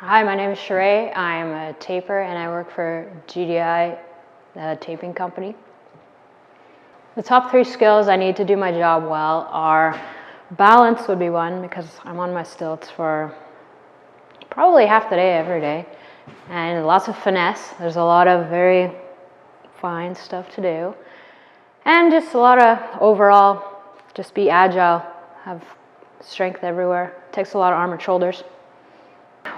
Hi, my name is Sheree. I'm a taper and I work for GDI, the taping company. The top 3 skills I need to do my job well are balance would be one, because I'm on my stilts for probably half the day every day, and lots of finesse. There's a lot of very fine stuff to do, and just a lot of overall just be agile, have strength everywhere. It takes a lot of arm and shoulders.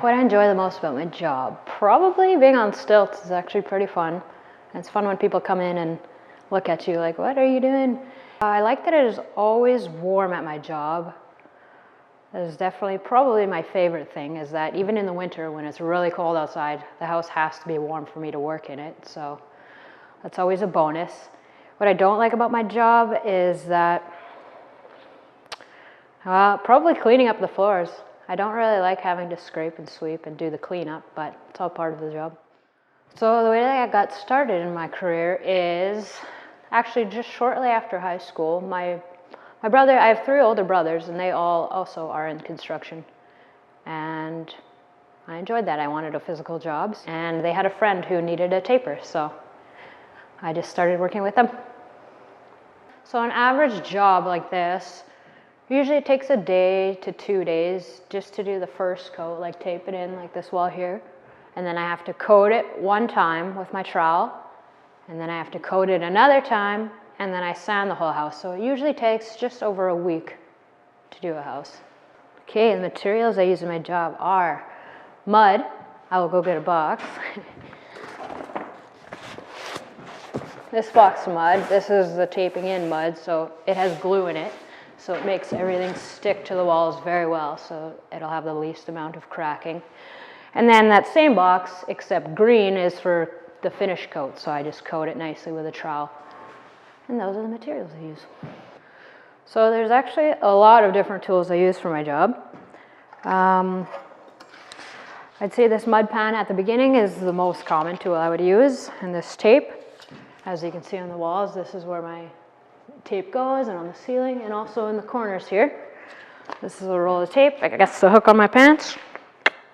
What I enjoy the most about my job, probably being on stilts is actually pretty fun. And it's fun when people come in and look at you like, what are you doing? I like that it is always warm at my job. That is definitely probably my favorite thing, is that even in the winter when it's really cold outside, the house has to be warm for me to work in it. So that's always a bonus. What I don't like about my job is that probably cleaning up the floors. I don't really like having to scrape and sweep and do the cleanup, but it's all part of the job. So the way that I got started in my career is actually just shortly after high school. My brother, I have 3 older brothers, and they all also are in construction. And I enjoyed that. I wanted a physical job, and they had a friend who needed a taper, so I just started working with them. So an average job like this, usually it takes a day to 2 days just to do the first coat, like tape it in like this wall here. And then I have to coat it one time with my trowel. And then I have to coat it another time, and then I sand the whole house. So it usually takes just over a week to do a house. Okay, the materials I use in my job are mud. I will go get a box. This box of mud, this is the taping in mud, so it has glue in it. So it makes everything stick to the walls very well, so it'll have the least amount of cracking. And then that same box, except green, is for the finish coat, so I just coat it nicely with a trowel. And those are the materials I use. So there's actually a lot of different tools I use for my job. I'd say this mud pan at the beginning is the most common tool I would use, and this tape. As you can see on the walls, this is where my tape goes, and on the ceiling, and also in the corners here. This is a roll of tape. I guess the hook on my pants,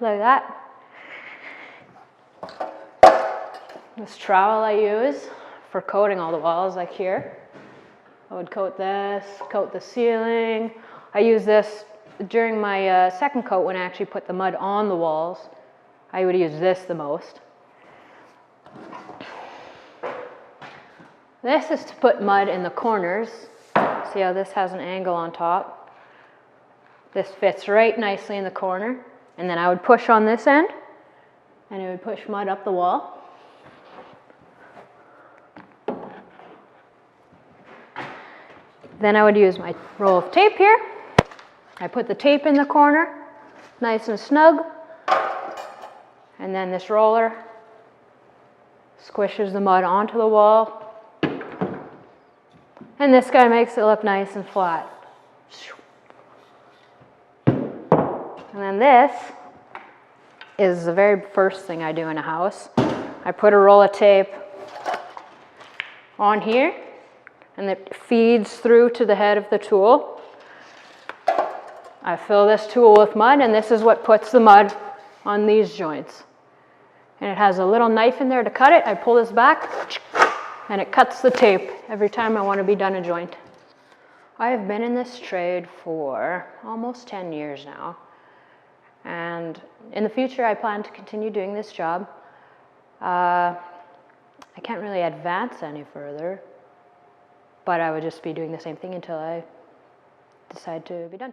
like that. This trowel I use for coating all the walls, like here. I would coat this, coat the ceiling. I use this during my second coat when I actually put the mud on the walls. I would use this the most. This is to put mud in the corners. See how this has an angle on top? This fits right nicely in the corner. And then I would push on this end, and it would push mud up the wall. Then I would use my roll of tape here. I put the tape in the corner, nice and snug. And then this roller squishes the mud onto the wall. And this guy makes it look nice and flat. And then this is the very first thing I do in a house. I put a roll of tape on here, and it feeds through to the head of the tool. I fill this tool with mud, and this is what puts the mud on these joints. And it has a little knife in there to cut it. I pull this back, and it cuts the tape every time I want to be done a joint. I have been in this trade for almost 10 years now. And in the future, I plan to continue doing this job. I can't really advance any further, but I would just be doing the same thing until I decide to be done.